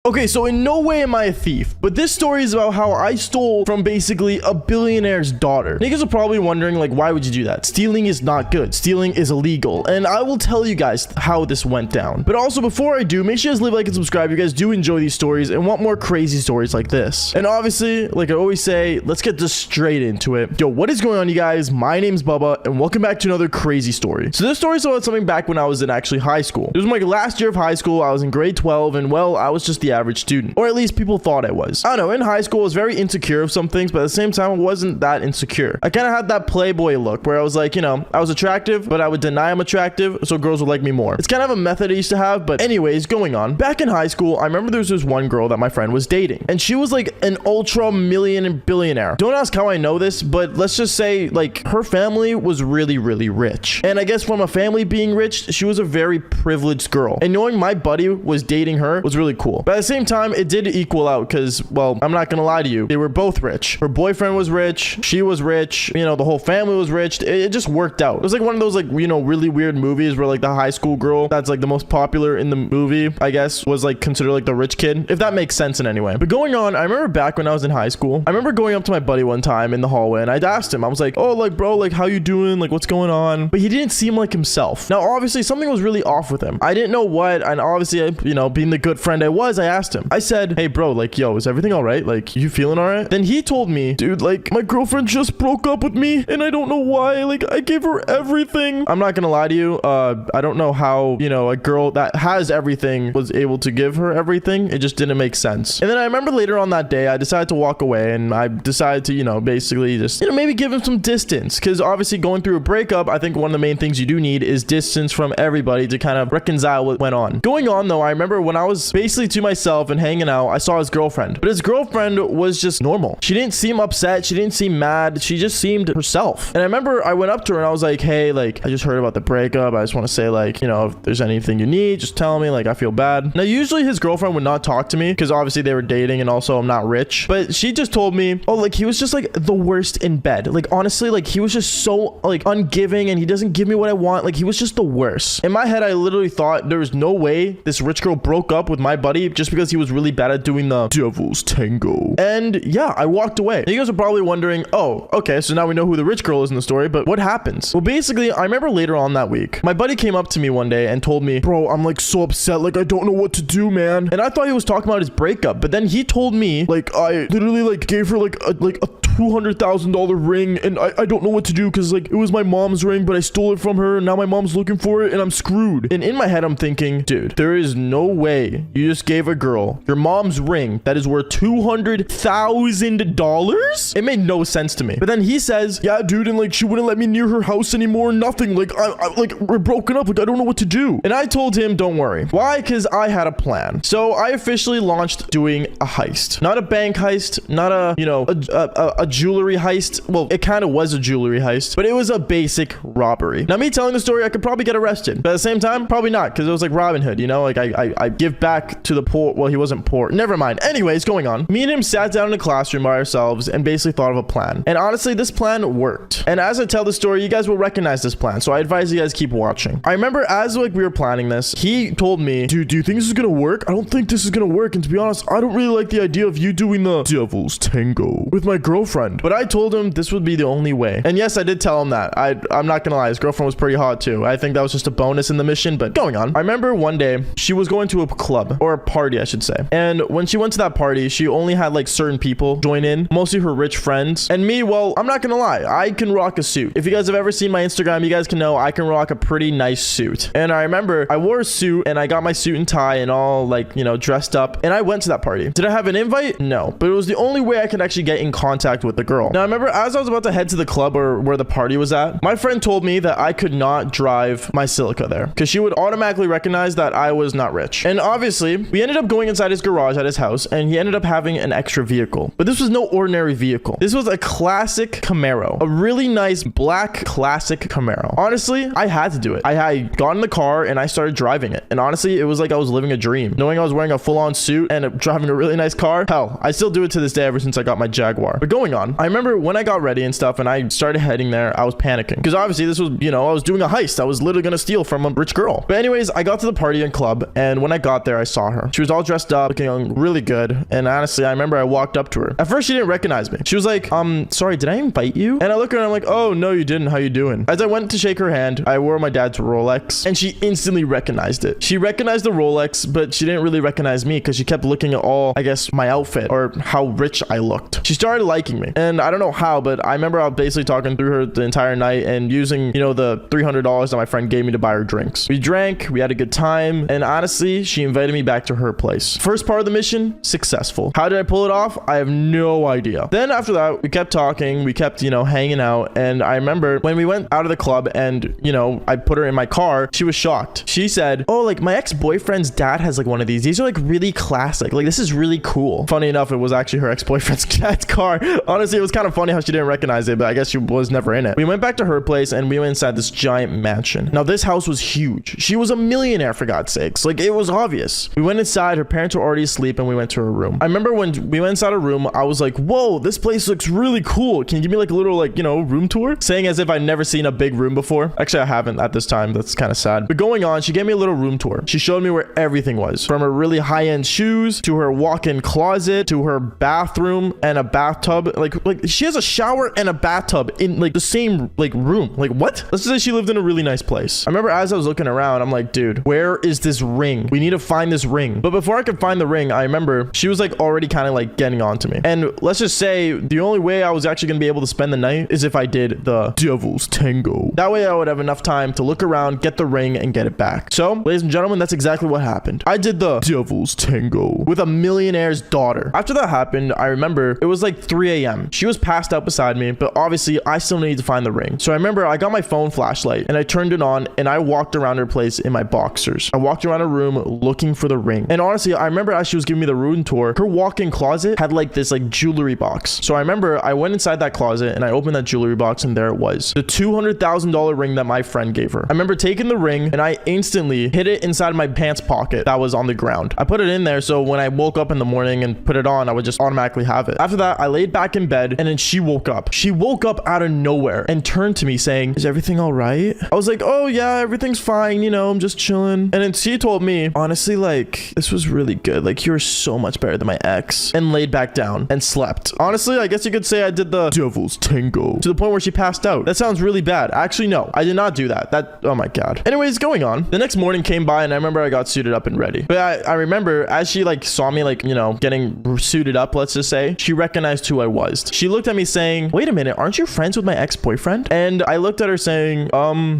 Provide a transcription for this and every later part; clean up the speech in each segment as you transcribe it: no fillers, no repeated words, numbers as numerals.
Okay, so in no way am I a thief, but this story is about how I stole from basically a billionaire's daughter. Niggas are probably wondering, like, why would you do that? Stealing is not good. Stealing is illegal, and I will tell you guys how this went down. But also, before I do, make sure you guys leave a like and subscribe. You guys do enjoy these stories and want more crazy stories like this. And obviously, like I always say, let's get just straight into it. Yo, what is going on, you guys? My name's Bubba, and welcome back to another crazy story. So this story is about something back when I was in actually high school. It was my last year of high school. I was in grade 12, and well, I was just the average student, or at least people thought I was. I don't know, in high school, I was very insecure of some things, but at the same time, I wasn't that insecure. I kind of had that playboy look where I was like, you know, I was attractive, but I would deny I'm attractive, so girls would like me more. It's kind of a method I used to have, but anyways, going on. Back in high school, I remember there was this one girl that my friend was dating, and she was like an ultra million billionaire. Don't ask how I know this, but let's just say, like, her family was really rich. And I guess from a family being rich, she was a very privileged girl. And knowing my buddy was dating her was really cool. But at the same time, it did equal out because, well, I'm not gonna lie to you, they were both rich. Her boyfriend was rich, she was rich, you know, the whole family was rich. It just worked out. It was like one of those, like, you know, really weird movies where like the high school girl that's like the most popular in the movie, I guess, was like considered like the rich kid, if that makes sense in any way. But going on, I remember back when I was in high school, I remember going up to my buddy one time in the hallway and I'd asked him, I was like, oh, like, bro, like, how you doing? Like, what's going on? But he didn't seem like himself. Now, obviously, something was really off with him. I didn't know what, and obviously, you know, being the good friend I was, I asked him. I said, hey, bro, like, yo, is everything all right? Like, you feeling all right? Then he told me, dude, like, my girlfriend just broke up with me, and I don't know why. Like, I gave her everything. I'm not gonna lie to you. I don't know how, you know, a girl that has everything was able to give her everything. It just didn't make sense. And then I remember later on that day, I decided to walk away, and I decided to, you know, basically just, you know, maybe give him some distance, because obviously going through a breakup, I think one of the main things you do need is distance from everybody to kind of reconcile what went on. Going on though, I remember when I was basically to myself and hanging out, I saw his girlfriend, but his girlfriend was just normal. She didn't seem upset. She didn't seem mad. She just seemed herself. And I remember I went up to her and I was like, hey, like, I just heard about the breakup. I just want to say, like, you know, if there's anything you need, just tell me. Like, I feel bad. Now, usually his girlfriend would not talk to me because obviously they were dating and also I'm not rich, but she just told me, oh, like, he was just like the worst in bed. Like, honestly, like, he was just so like ungiving and he doesn't give me what I want. Like, he was just the worst. In my head, I literally thought there was no way this rich girl broke up with my buddy just because he was really bad at doing the devil's tango. And yeah, I walked away. You guys are probably wondering, oh, okay, so now we know who the rich girl is in the story, but what happens? Well, basically, I remember later on that week, my buddy came up to me one day and told me, bro, I'm like so upset. Like, I don't know what to do, man. And I thought he was talking about his breakup, but then he told me, like, I literally like gave her like a $200,000 ring, and I don't know what to do because like it was my mom's ring, but I stole it from her, and now my mom's looking for it, and I'm screwed. And in my head, I'm thinking, dude, there is no way you just gave a girl your mom's ring that is worth $200,000. It made no sense to me. But then he says, yeah, dude, and like she wouldn't let me near her house anymore. Nothing. Like I like we're broken up. Like I don't know what to do. And I told him, don't worry. Why? Because I had a plan. So I officially launched doing a heist, not a bank heist, not a, you know, a jewelry heist. Well, it kind of was a jewelry heist, but it was a basic robbery. Now, me telling the story, I could probably get arrested, but at the same time, probably not, because it was like Robin Hood, you know, like I give back to the poor. Well, he wasn't poor. Never mind. Anyways, going on. Me and him sat down in a classroom by ourselves and basically thought of a plan. And honestly, this plan worked. And as I tell the story, you guys will recognize this plan. So I advise you guys keep watching. I remember as like we were planning this, he told me, dude, do you think this is gonna work? I don't think this is gonna work. And to be honest, I don't really like the idea of you doing the devil's tango with my girlfriend. But I told him this would be the only way. And yes, I did tell him that. I'm not gonna lie, his girlfriend was pretty hot too. I think that was just a bonus in the mission, but going on. I remember one day she was going to a club, or a party, I should say. And when she went to that party, she only had like certain people join in, mostly her rich friends. And me, well, I'm not gonna lie, I can rock a suit. If you guys have ever seen my Instagram, you guys can know I can rock a pretty nice suit. And I remember I wore a suit and I got my suit and tie and all like, you know, dressed up, and I went to that party. Did I have an invite? No, but it was the only way I could actually get in contact with the girl. Now, I remember as I was about to head to the club or where the party was at, my friend told me that I could not drive my Silica there because she would automatically recognize that I was not rich. And obviously, we ended up going inside his garage at his house, and he ended up having an extra vehicle. But this was no ordinary vehicle. This was a classic Camaro, a really nice black classic Camaro. Honestly, I had to do it. I got in the car and I started driving it. And honestly, it was like I was living a dream. Knowing I was wearing a full-on suit and driving a really nice car, hell, I still do it to this day ever since I got my Jaguar. But going on, on, I remember when I got ready and stuff and I started heading there, I was panicking because obviously this was, you know, I was doing a heist. I was literally gonna steal from a rich girl. But anyways, I got to the party and club, and when I got there, I saw her. She was all dressed up, looking really good. And honestly, I remember I walked up to her. At first, she didn't recognize me. She was like, sorry, did I invite you? And I look at her and I'm like, oh, no, you didn't. How you doing? As I went to shake her hand, I wore my dad's Rolex, and she instantly recognized it. She recognized the Rolex, but she didn't really recognize me because she kept looking at all, I guess, my outfit or how rich I looked. She started liking me, and I don't know how, but I remember I was basically talking through her the entire night and using, you know, the $300 that my friend gave me to buy her drinks. We drank, we had a good time, and honestly, she invited me back to her place. First part of the mission, successful. How did I pull it off? I have no idea. Then after that, we kept talking, we kept, you know, hanging out, and I remember when we went out of the club and, you know, I put her in my car, she was shocked. She said, oh, like my ex-boyfriend's dad has like one of these. These are like really classic. Like this is really cool. Funny enough, it was actually her ex-boyfriend's dad's car. Honestly, it was kind of funny how she didn't recognize it, but I guess she was never in it. We went back to her place and we went inside this giant mansion. Now this house was huge. She was a millionaire for God's sakes. Like it was obvious. We went inside, her parents were already asleep, and we went to her room. I remember when we went inside her room, I was like, whoa, this place looks really cool. Can you give me like a little like, you know, room tour? Saying as if I'd never seen a big room before. Actually, I haven't at this time. That's kind of sad. But going on, she gave me a little room tour. She showed me where everything was. From her really high-end shoes to her walk-in closet to her bathroom and a bathtub. Like she has a shower and a bathtub in like the same like room. Like what? Let's just say she lived in a really nice place. I remember as I was looking around, I'm like, dude, where is this ring? We need to find this ring. But before I could find the ring, I remember she was like already kind of like getting on to me. And let's just say the only way I was actually gonna be able to spend the night is if I did the devil's tango. That way I would have enough time to look around, get the ring, and get it back. So, ladies and gentlemen, that's exactly what happened. I did the devil's tango with a millionaire's daughter. After that happened, I remember it was like 3 a.m. She was passed out beside me, but obviously I still needed to find the ring. So I remember I got my phone flashlight and I turned it on and I walked around her place in my boxers. I walked around her room looking for the ring. And honestly, I remember as she was giving me the room tour, her walk-in closet had like this like jewelry box. So I remember I went inside that closet and I opened that jewelry box, and there it was. The $200,000 ring that my friend gave her. I remember taking the ring and I instantly hid it inside my pants pocket that was on the ground. I put it in there so when I woke up in the morning and put it on, I would just automatically have it. After that, I laid back in bed and then she woke up. She woke up out of nowhere and turned to me saying, is everything all right? I was like, oh yeah, everything's fine. You know, I'm just chilling. And then she told me, honestly, like this was really good. Like you're so much better than my ex, and laid back down and slept. Honestly, I guess you could say I did the devil's tango to the point where she passed out. That sounds really bad. Actually, no, I did not do that. Oh my God. Anyways, going on. The next morning came by and I remember I got suited up and ready. But I remember as she like saw me like, you know, getting suited up, let's just say, she recognized who I was. She looked at me saying, wait a minute, aren't you friends with my ex-boyfriend? And I looked at her saying,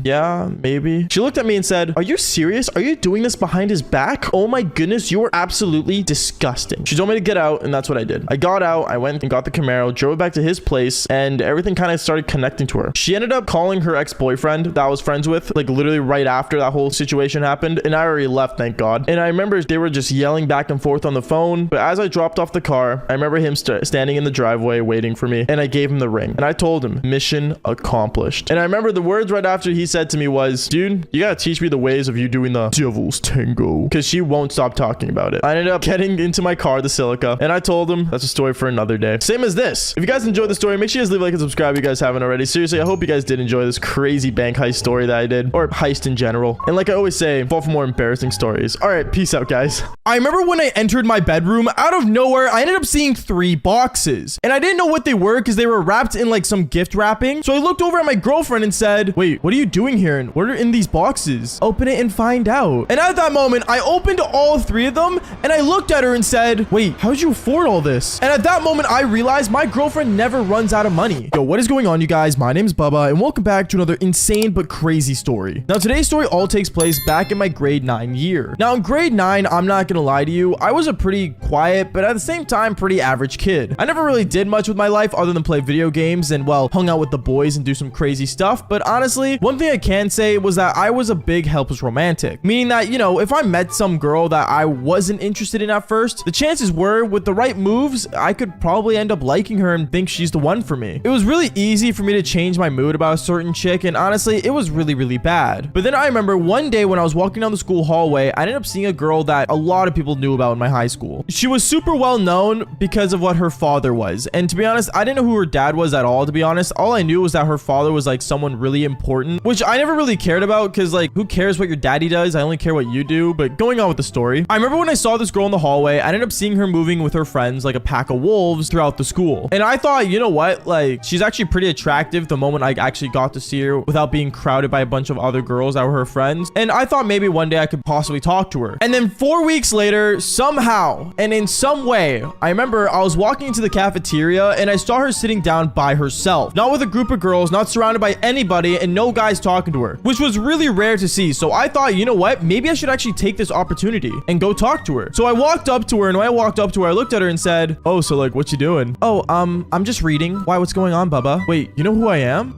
yeah, maybe. She looked at me and said, are you serious? Are you doing this behind his back? Oh my goodness, you are absolutely disgusting. She told me to get out, and that's what I did. I got out, I went and got the Camaro, drove it back to his place, and everything kind of started connecting to her. She ended up calling her ex-boyfriend that I was friends with, like literally right after that whole situation happened, and I already left, thank God. And I remember they were just yelling back and forth on the phone, but as I dropped off the car, I remember him standing in the driveway waiting for me, and I gave him the ring, and I told him, mission accomplished. And I remember the words right after he said to me was, dude, you gotta teach me the ways of you doing the devil's tango, because she won't stop talking about it. I ended up getting into my car, the Silica, and I told him that's a story for another day. Same as this. If you guys enjoyed the story, make sure you guys leave a like and subscribe if you guys haven't already. Seriously, I hope you guys did enjoy this crazy bank heist story that I did, or heist in general. And like I always say, fall for more embarrassing stories. All right, peace out, guys. I remember when I entered my bedroom, out of nowhere, I ended up seeing 3 boxes, and I didn't know what they were because they were wrapped in like some gift wrapping. So I looked over at my girlfriend and said, wait, what are you doing here? And what are in these boxes? Open it and find out. And at that moment, I opened all 3 of them and I looked at her and said, wait, how did you afford all this? And at that moment, I realized my girlfriend never runs out of money. Yo, what is going on, you guys? My name is Bubba, and welcome back to another insane but crazy story. Now, today's story all takes place back in my grade 9 year. Now, in grade 9, I'm not gonna lie to you, I was a pretty quiet, but at the same time, pretty average kid. I never really did much with my life other than play video games and, well, hung out with the boys and do some crazy stuff. But honestly, one thing I can say was that I was a big helpless romantic, meaning that, you know, if I met some girl that I wasn't interested in at first, the chances were with the right moves, I could probably end up liking her and think she's the one for me. It was really easy for me to change my mood about a certain chick, and honestly, it was really, really bad. But then I remember one day when I was walking down the school hallway, I ended up seeing a girl that a lot of people knew about in my high school. She was super well known because of what her father was, And to be honest, I didn't know who her dad was at all, to be honest. All I knew was that her father was like someone really important, which I never really cared about because like who cares what your daddy does? I only care what you do. But going on with the story, I remember when I saw this girl in the hallway, I ended up seeing her moving with her friends like a pack of wolves throughout the school. And I thought, you know what? Like she's actually pretty attractive the moment I actually got to see her without being crowded by a bunch of other girls that were her friends. And I thought maybe one day I could possibly talk to her. And then 4 weeks later, somehow and in some way, I remember I was walking into the cafeteria and I saw her sitting down by herself, not with a group of girls, not surrounded by anybody, and no guys talking to her, which was really rare to see. So I thought, you know what? Maybe I should actually take this opportunity and go talk to her. So I walked up to her, and when I walked up to her, I looked at her and said, oh, so like, what you doing? Oh, I'm just reading. Why, what's going on, Bubba? Wait, you know who I am?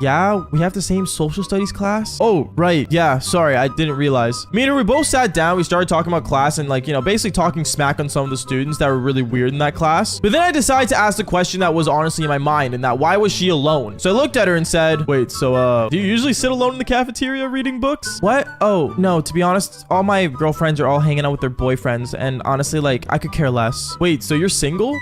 Yeah, we have the same social studies class. Oh, right. Yeah, sorry, I didn't realize. Me and her, we both sat down. We started talking about class and like, you know, basically talking smack on some of the students that were really weird in that class. But then I decided to ask the question that was honestly in my mind, and that why was she alone? So I looked at her and said, wait, so do you usually sit alone in the cafeteria reading books? What? Oh, no, to be honest, all my girlfriends are all hanging out with their boyfriends, and honestly, like, I could care less. Wait, so you're single?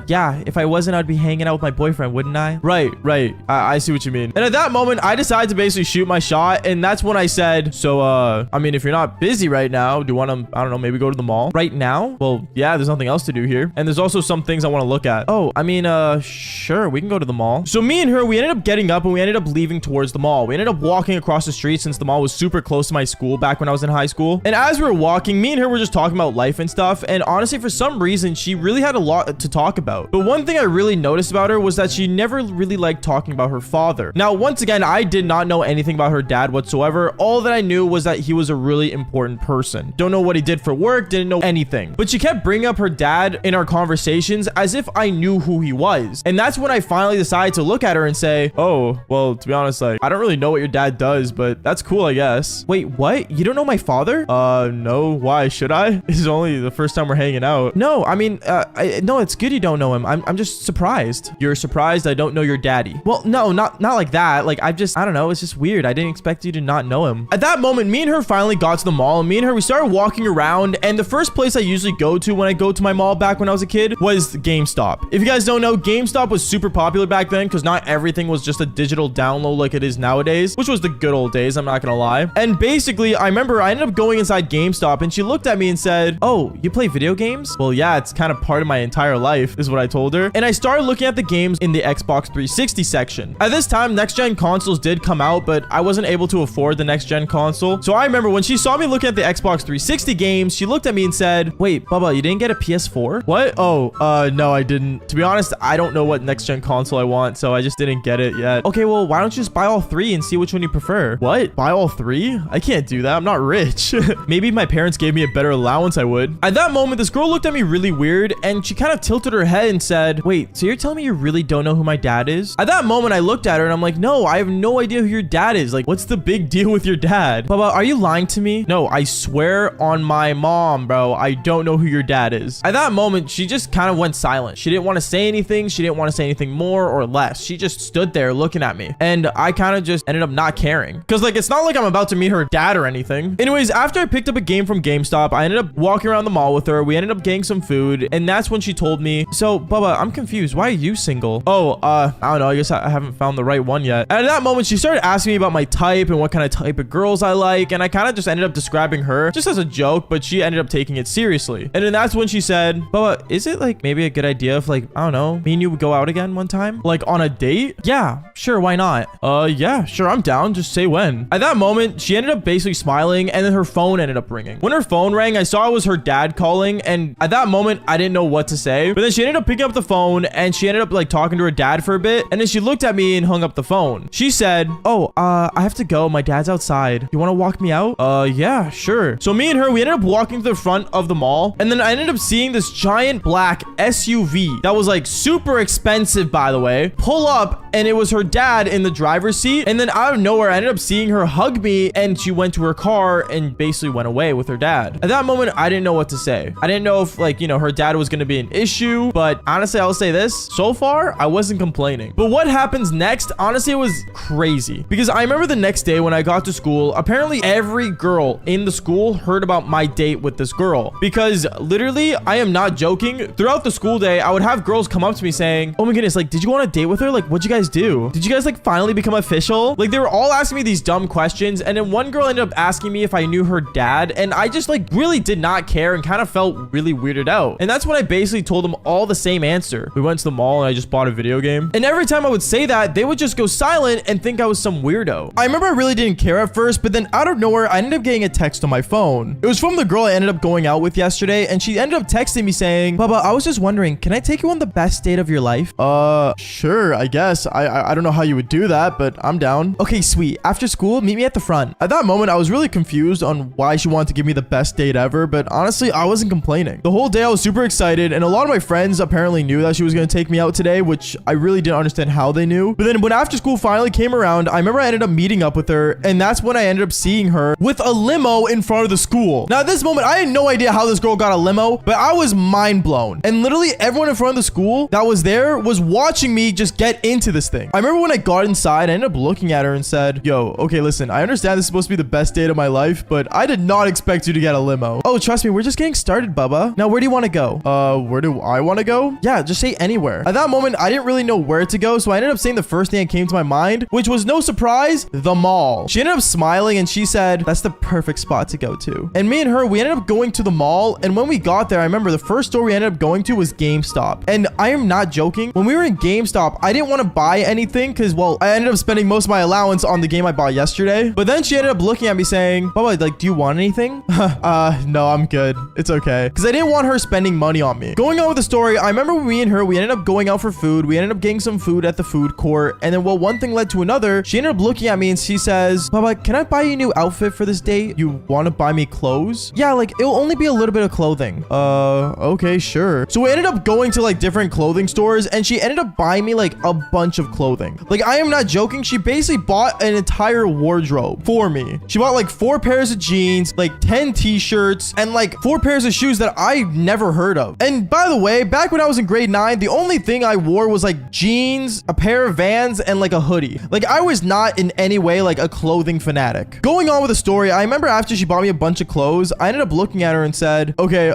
Yeah, if I wasn't, I'd be hanging out with my boyfriend, wouldn't I? Right. I see what you mean. And at that moment, I decided to basically shoot my shot, and that's when I said, so, I mean, if you're not busy right now, do you want to, I don't know, maybe go to the mall? Right now? Well, yeah, there's nothing else to do here. And there's also some things I want to look at. Oh, I mean, sure, we can go to the mall. So me and her, we ended up getting up and we ended up leaving towards the mall. We ended up walking across the street since the mall was super close to my school back when I was in high school. And as we were walking, me and her were just talking about life and stuff. And honestly, for some reason, she really had a lot to talk about. But one thing I really noticed about her was that she never really liked talking about her father. Now, once again, I did not know anything about her dad whatsoever. All that I knew was that he was a really important person. Don't know what he did for work, didn't know anything. But she kept bringing up her dad in our conversations as if I knew who he was. And that's when I finally decided to look at her and say, oh, well, to be honest, like, I don't really know what your dad does, but that's cool, I guess. Wait, what? You don't know my father? No. Why should I? This is only the first time we're hanging out. No, I mean, no, it's good you don't know him. I'm just surprised. You're surprised I don't know your daddy? Well, no, not like that. Like, I don't know. It's just weird. I didn't expect you to not know him. At that moment, me and her finally got to the mall, and me and her, we started walking around, and the first place I usually go to when I go to my mall back when I was a kid was GameStop. If you guys don't know, GameStop was super popular back then because not everything was just a digital download like it is nowadays, which was the good old days, I'm not gonna lie. And basically, I remember I ended up going inside GameStop, and she looked at me and said, oh, you play video games? Well, yeah, it's kind of part of my entire life, is what I told her. And I started looking at the games in the Xbox 360 section. At this time, next-gen consoles did come out, but I wasn't able to afford the next-gen console. So I remember when she saw me looking at the Xbox 360 games, she looked at me and said, wait, Bubba, you didn't get a PS4? What? Oh, no, I didn't. To be honest, I don't know what next-gen console I want, so I just didn't get it yet. Okay, well, why don't you just buy all three and see which one you prefer? What? Buy all three? I can't do that. I'm not rich. Maybe if my parents gave me a better allowance, I would. At that moment, this girl looked at me really weird, and she kind of tilted her head and said, wait, so you're telling me you really don't know who my dad is? At that moment, I looked at her and I'm like, no, I have no idea who your dad is. Like, what's the big deal with your dad? Bubba, are you lying to me? No, I swear on my mom, bro, I don't know who your dad is. At that moment, she just kind of went silent. She didn't want to say anything. She didn't want to say anything more or less. She just stood there looking at me. And I kind of just ended up not caring. Because, like, it's not like I'm about to meet her dad or anything. Anyways, after I picked up a game from GameStop, I ended up walking around the mall with her. We ended up getting some food. And that's when she told me, so, Bubba, I'm confused. Why are you single? Oh, I don't know. I guess I haven't found the right one yet. And at that moment, she started asking me about my type and what kind of type of girls I like. And I kind of just ended up describing her just as a joke, but she ended up taking it seriously. And then that's when she said, Bubba, is it like maybe a good idea if like, I don't know, me and you would go out again one time? Like on a date? Yeah, sure. Why not? Yeah, sure. I'm down. Just say when. At that moment, she ended up basically smiling and then her phone ended up ringing. When her phone rang, I saw it was her dad calling. And at that moment, I didn't know what to say, but then she ended up picking up the phone and she ended up like talking to her dad for a bit. And then she looked at me and hung up the phone. She said, oh, I have to go. My dad's outside. You want to walk me out? Yeah, sure. So me and her, we ended up walking to the front of the mall. And then I ended up seeing this giant black SUV that was like super expensive, by the way, pull up, and it was her dad in the driver's seat. And then out of nowhere, I ended up seeing her hug me and she went to her car and basically went away with her dad. At that moment, I didn't know what to say. I didn't know if like, you know, her dad was going to be an issue, but honestly, I'll say this. So far, I wasn't complaining. But what happens next? Honestly, it was crazy because I remember the next day when I got to school, apparently every girl in the school heard about my date with this girl because literally, I am not joking. Throughout the school day, I would have girls girls come up to me saying, oh my goodness, like, did you go on a date with her? Like, what'd you guys do? Did you guys like finally become official? Like, they were all asking me these dumb questions. And then one girl ended up asking me if I knew her dad. And I just like really did not care and kind of felt really weirded out. And that's when I basically told them all the same answer. We went to the mall and I just bought a video game. And every time I would say that, they would just go silent and think I was some weirdo. I remember I really didn't care at first, but then out of nowhere, I ended up getting a text on my phone. It was from the girl I ended up going out with yesterday, and she ended up texting me saying, Bubba, I was just wondering, can I take you on the best date of your life? Sure, I guess. I don't know how you would do that, but I'm down. Okay, sweet. After school, meet me at the front. At that moment, I was really confused on why she wanted to give me the best date ever, but honestly, I wasn't complaining. The whole day I was super excited, and a lot of my friends apparently knew that she was going to take me out today, which I really didn't understand how they knew. But then when after school finally came around, I remember I ended up meeting up with her, and that's when I ended up seeing her with a limo in front of the school. Now at this moment, I had no idea how this girl got a limo, but I was mind blown. And literally everyone in front of the school that was there was watching me just get into this thing. I remember when I got inside, I ended up looking at her and said, yo, okay, listen, I understand this is supposed to be the best date of my life, but I did not expect you to get a limo. Oh, trust me, we're just getting started, Bubba. Now, where do you want to go? Where do I want to go? Yeah, just say anywhere. At that moment, I didn't really know where to go, so I ended up saying the first thing that came to my mind, which was no surprise, the mall. She ended up smiling and she said, that's the perfect spot to go to. And me and her, we ended up going to the mall, and when we got there, I remember the first store we ended up going to was GameStop. And I am not joking. When we were in GameStop, I didn't want to buy anything because, well, I ended up spending most of my allowance on the game I bought yesterday. But then she ended up looking at me saying, Bubba, like, do you want anything? No, I'm good. It's okay. Because I didn't want her spending money on me. Going on with the story, I remember me and her, we ended up going out for food. We ended up getting some food at the food court. And then, well, one thing led to another. She ended up looking at me and she says, Bubba, can I buy you a new outfit for this date? You want to buy me clothes? Yeah, like, it'll only be a little bit of clothing. Okay, sure. So we ended up going to like different clothing stores, and she ended up buying me like a bunch of clothing. Like, I am not joking. She basically bought an entire wardrobe for me. She bought like 4 pairs of jeans, like 10 t-shirts, and like 4 pairs of shoes that I never heard of. And by the way, back when I was in grade 9, the only thing I wore was like jeans, a pair of Vans, and like a hoodie. Like, I was not in any way like a clothing fanatic. Going on with the story, I remember after she bought me a bunch of clothes, I ended up looking at her and said, okay,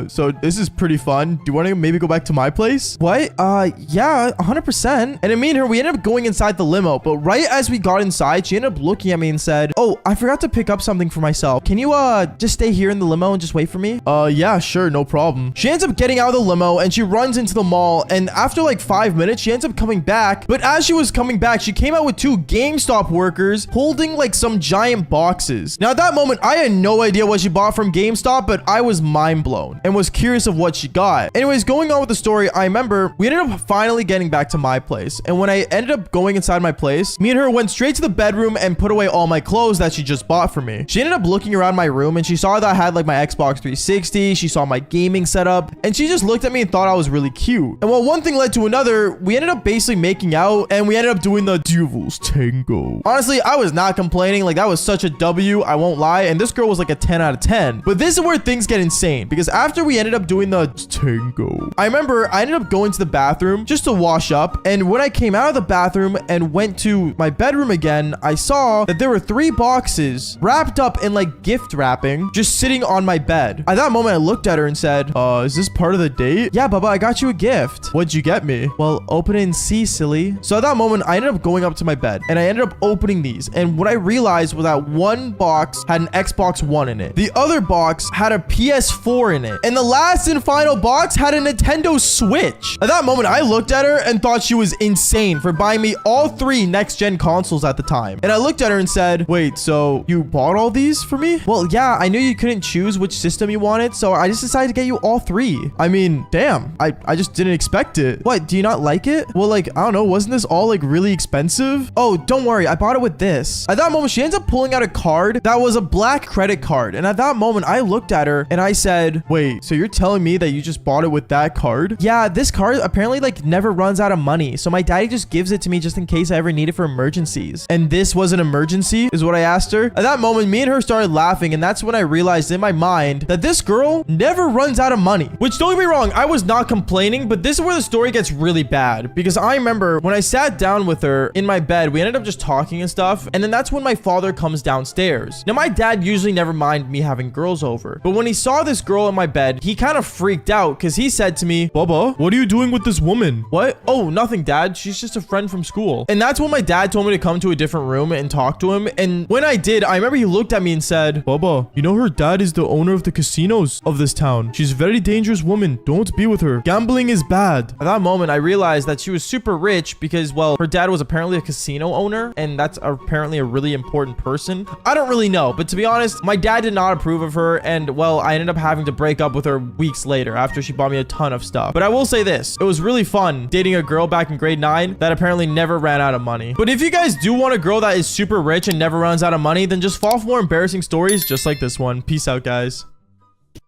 so this is pretty fun. Do you want to maybe go back to my place? What? Yeah, 100%. And then me and her, we ended up going inside the limo, but right as we got inside, she ended up looking at me and said, oh, I forgot to pick up something for myself. Can you just stay here in the limo and just wait for me? Yeah, sure, no problem. She ends up getting out of the limo and she runs into the mall, and after like 5 minutes, she ends up coming back. But as she was coming back, she came out with 2 GameStop workers holding like some giant boxes. Now at that moment, I had no idea what she bought from GameStop, but I was mind blown and was curious of what she got. Anyways, going on with the story, I remember we ended up finally getting back to my place. And when I ended up going inside my place, me and her went straight to the bedroom and put away all my clothes that she just bought for me. She ended up looking around my room and she saw that I had like my Xbox 360. She saw my gaming setup and she just looked at me and thought I was really cute. And well, one thing led to another. We ended up basically making out and we ended up doing the Devil's Tango. Honestly, I was not complaining. Like, that was such a W, I won't lie. And this girl was like a 10 out of 10. But this is where things get insane, because after we ended up doing the tango, I remember I ended up going to the bathroom just to wash up. And when I came out of the bathroom and went to my bedroom again, I saw that there were 3 boxes wrapped up in like gift wrapping just sitting on my bed. At that moment, I looked at her and said, is this part of the date? Yeah, Bubba, I got you a gift. What'd you get me? Well, open it and see, silly. So at that moment, I ended up going up to my bed and I ended up opening these. And what I realized was that one box had an Xbox One in it. The other box had a PS4 in it. And the last and final box had a Nintendo Switch. At that moment, I looked at her and thought she was insane for buying me all 3 next-gen consoles at the time. And I looked at her and said, wait, so you bought all these for me? Well, yeah, I knew you couldn't choose which system you wanted, so I just decided to get you all 3. I mean, damn, I just didn't expect it. What, do you not like it? Well, like, I don't know, wasn't this all like really expensive? Oh, don't worry, I bought it with this. At that moment, she ends up pulling out a card that was a black credit card. And at that moment, I looked at her and I said, wait, so you're telling me that you just bought it with that card? Yeah, this card apparently like never runs out of money. So my daddy just gives it to me just in case I ever need it for emergencies. And this was an emergency, is what I asked her. At that moment, me and her started laughing. And that's when I realized in my mind that this girl never runs out of money. Which, don't get me wrong, I was not complaining, but this is where the story gets really bad. Because I remember when I sat down with her in my bed, we ended up just talking and stuff. And then that's when my father comes downstairs. Now, my dad usually never minded me having girls over. But when he saw this girl in my bed, he kind of freaked out because he said to me, Bubba, Bubba, what are you doing with this woman? What? Oh, nothing, Dad. She's just a friend from school. And that's when my dad told me to come to a different room and talk to him. And when I did, I remember he looked at me and said, Bubba, you know her dad is the owner of the casinos of this town. She's a very dangerous woman. Don't be with her. Gambling is bad. At that moment, I realized that she was super rich because, well, her dad was apparently a casino owner, and that's apparently a really important person. I don't really know, but to be honest, my dad did not approve of her, and, well, I ended up having to break up with her weeks later after she bought me a ton of stuff. But I will say this, it was really fun dating a girl back in grade 9 that apparently never ran out of money. But if you guys do want a girl that is super rich and never runs out of money, then just fall for more embarrassing stories just like this one. Peace out, guys.